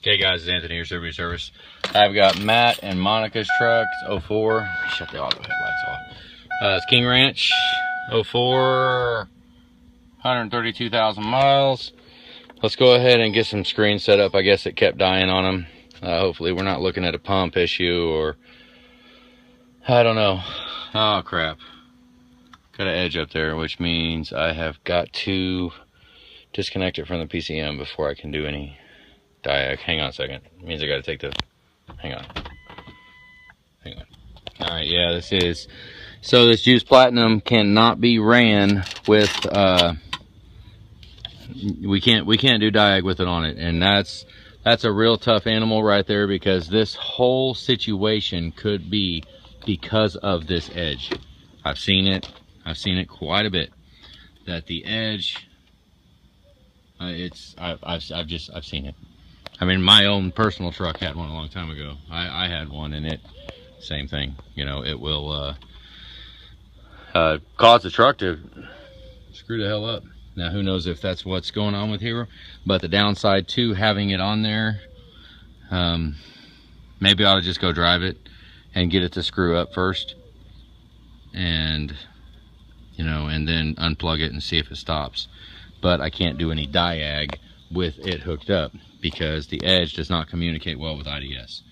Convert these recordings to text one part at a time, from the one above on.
Okay guys, it's Anthony here, Survey Service. I've got Matt and Monica's truck. It's 04. Shut the auto headlights off. It's King Ranch 04, 132,000 miles. Let's go ahead and get some screens set up. I guess it kept dying on them. Hopefully we're not looking at a pump issue or I don't know. Oh crap. Got an edge up there, which means I have got to disconnect it from the PCM before I can do any diag. Hang on a second. It means I got to take the, hang on. All right, yeah, this is, so this Juice Platinum cannot be ran with, we can't do diag with it on it. And that's a real tough animal right there, because this whole situation could be because of this edge. I've seen it quite a bit, that the edge, I've seen it. I mean, my own personal truck had one a long time ago. I had one, and it, same thing. You know, it will cause the truck to screw the hell up. Now, who knows if that's what's going on with Hero, but the downside to having it on there, maybe I ought to just go drive it and get it to screw up first, and, you know, and then unplug it and see if it stops. But I can't do any diag with it hooked up, because the edge does not communicate well with IDS.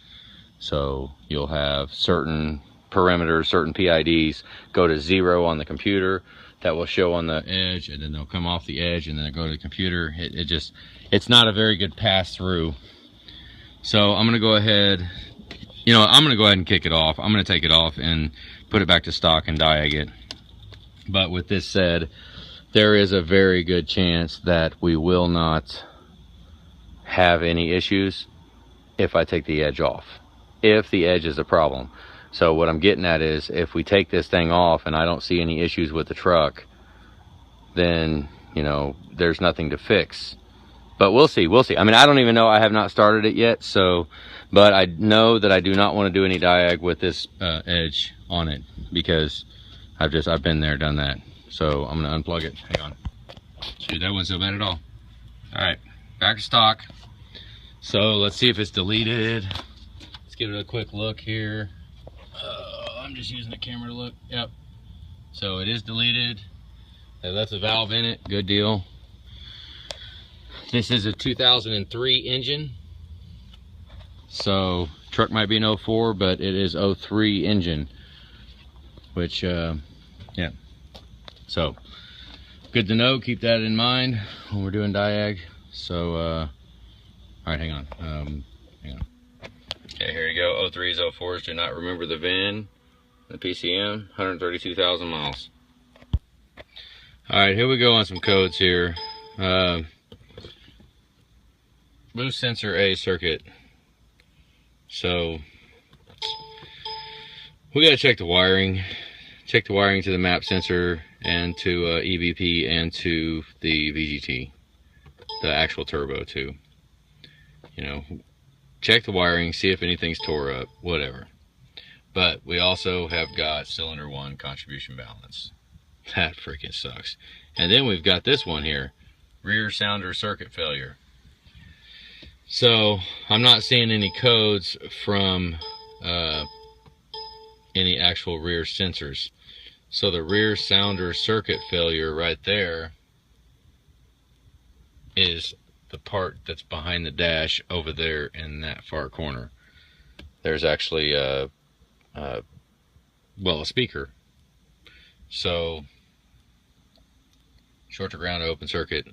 So you'll have certain parameters, certain PIDs go to 0 on the computer that will show on the edge, and then they'll come off the edge and then go to the computer. It's not a very good pass through. So I'm gonna go ahead, I'm gonna go ahead and kick it off. I'm gonna take it off and put it back to stock and diag it. But with this said, there is a very good chance that we will not have any issues if I take the edge off, if the edge is a problem. So what I'm getting at is, if we take this thing off and I don't see any issues with the truck, then, there's nothing to fix. But we'll see. I mean, I don't even know. I have not started it yet. So, but I know that I do not want to do any diag with this edge on it, because I've been there, done that. So I'm gonna unplug it. Hang on. Shoot, that wasn't so bad at all. All right, back to stock. So let's see if it's deleted. Let's give it a quick look here. I'm just using the camera to look. Yep. So it is deleted. That's a valve in it. Good deal. This is a 2003 engine. So truck might be an 04, but it is 03 engine, which yeah. So good to know. Keep that in mind when we're doing diag. So all right, hang on. Okay, here you go. 03s, 04s. Do not remember the VIN, the PCM. 132,000 miles. All right, here we go on some codes here. Boost sensor A circuit. So we gotta check the wiring. Check the wiring to the map sensor and to EVP and to the VGT, the actual turbo too. Check the wiring, see if anything's tore up, whatever. But we also have got cylinder 1 contribution balance. That freaking sucks. And then we've got this one here, rear sounder circuit failure. So I'm not seeing any codes from any actual rear sensors. So the rear sounder circuit failure right there is the part that's behind the dash over there in that far corner. There's actually a speaker. So short to ground open circuit.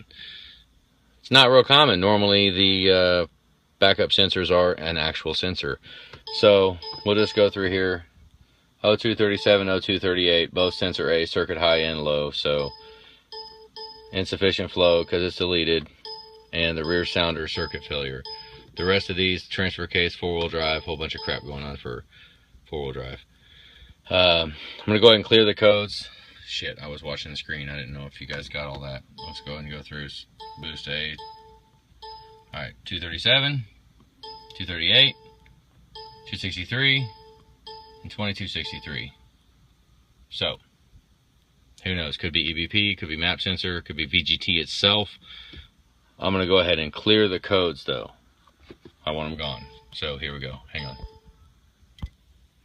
It's not real common. Normally the backup sensors are an actual sensor. So we'll just go through here. 0237, 0238, both sensor A, circuit high and low. So insufficient flow because it's deleted, and the rear sounder circuit failure. The rest of these, transfer case, 4-wheel drive, whole bunch of crap going on for 4-wheel drive. I'm gonna go ahead and clear the codes. Shit, I was watching the screen. I didn't know if you guys got all that. Let's go ahead and go through boost A. All right, 237, 238, 263, and 2263. So who knows? Could be EVP, could be map sensor, could be VGT itself. I'm gonna go ahead and clear the codes though. I want them gone. So here we go. Hang on.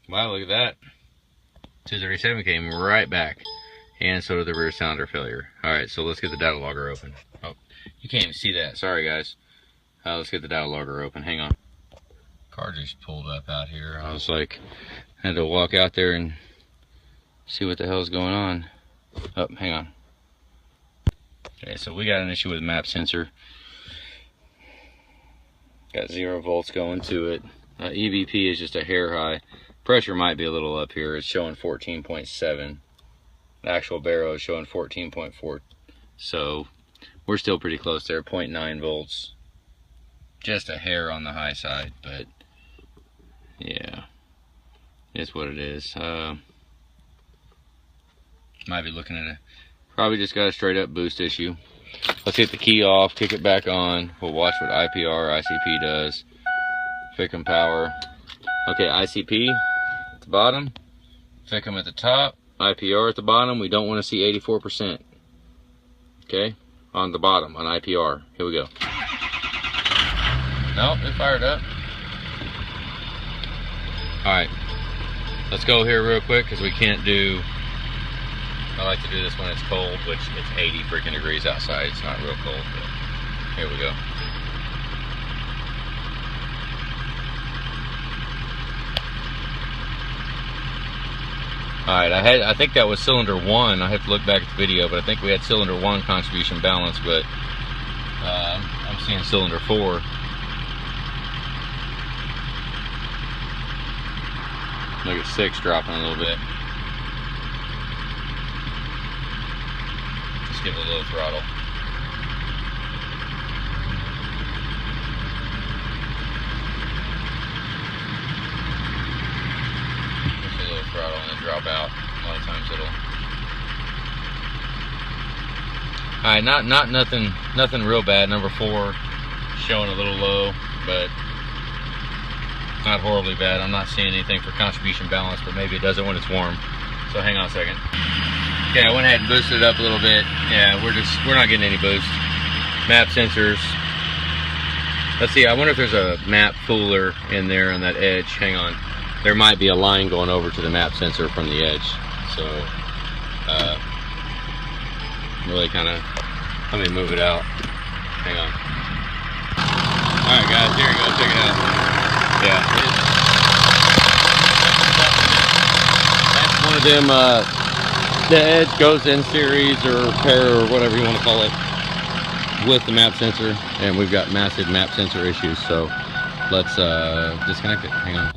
Wow, look at that. 237 came right back. And so did the rear cylinder failure. Alright, so let's get the data logger open. Oh, you can't even see that. Sorry, guys. Let's get the data logger open. Hang on. Car just pulled up out here. I was like, I had to walk out there and see what the hell's going on. Oh, hang on. Okay, so we got an issue with map sensor. Got 0 volts going to it. EVP is just a hair high. Pressure might be a little up here. It's showing 14.7. The actual barrel is showing 14.4. So we're still pretty close there. 0.9 volts. Just a hair on the high side, but yeah, it's what it is. Might be looking at it. Probably just got a straight up boost issue. Let's hit the key off, kick it back on. We'll watch what IPR, ICP does. FICM power. Okay, ICP at the bottom, FICM at the top, IPR at the bottom. We don't want to see 84%. Okay, on the bottom, on IPR. Here we go. Nope, it fired up. Alright, let's go here real quick because we can't do, I like to do this when it's cold, which it's 80 freaking degrees outside. It's not real cold, but here we go. Alright, I think that was cylinder 1. I have to look back at the video, but I think we had cylinder 1 contribution balance, but I'm seeing cylinder 4. Look at 6 dropping a little bit. Let's give it a little throttle. Just a little throttle and then drop out. A lot of times it'll. Alright, nothing real bad. Number 4 showing a little low, but not horribly bad. I'm not seeing anything for contribution balance, but maybe it does it when it's warm. So hang on a second. Okay, I went ahead and boosted it up a little bit. Yeah, we're not getting any boost. Map sensors. Let's see, I wonder if there's a map fooler in there on that edge. Hang on. There might be a line going over to the map sensor from the edge. So really kind of, let me move it out. Hang on. Alright guys, here you go, check it out. Yeah, that's one of them, the edge goes in series or pair or whatever you want to call it with the map sensor, and we've got massive map sensor issues, so let's disconnect it. Hang on.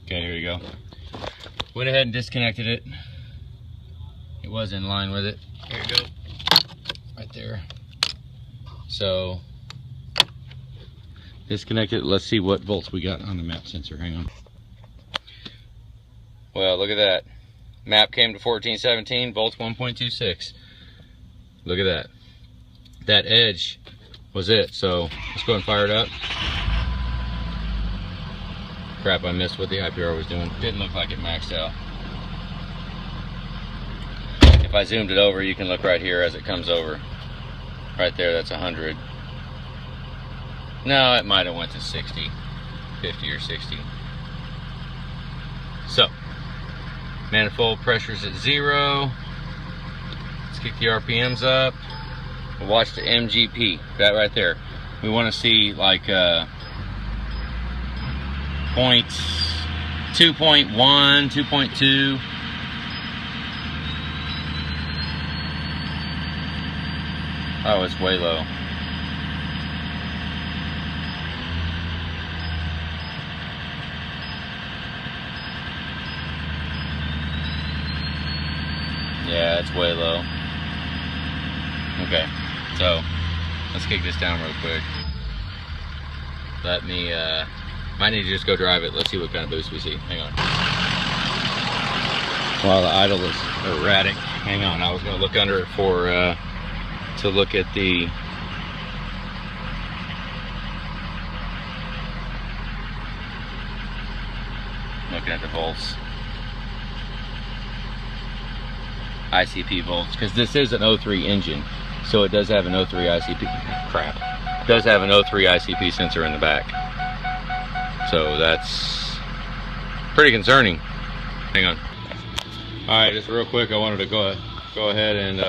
Okay, here you go. Went ahead and disconnected it. It was in line with it. Here you go. Right there. So disconnected. Let's see what volts we got on the map sensor. Hang on. Well, look at that. Map came to 1417, volts 1.26. Look at that. That edge was it. So let's go and fire it up. Crap, I missed what the IPR was doing. Didn't look like it maxed out. If I zoomed it over, you can look right here as it comes over. Right there, that's 100. No, it might have went to 60, 50 or 60. So, manifold pressure's at 0. Let's kick the RPMs up. We'll watch the MGP, that right there. We want to see like 2.1, 2.2. Oh, it's way low. Yeah, it's way low. Okay, so let's kick this down real quick. Let me, might need to just go drive it. Let's see what kind of boost we see. Hang on. While the idle is erratic. Hang on, I was gonna look under it for, to look at the volts, ICP volts, because this is an 03 engine, so it does have an 03 ICP. Crap, it does have an 03 ICP sensor in the back. So that's pretty concerning. Hang on. All right, just real quick, I wanted to go ahead and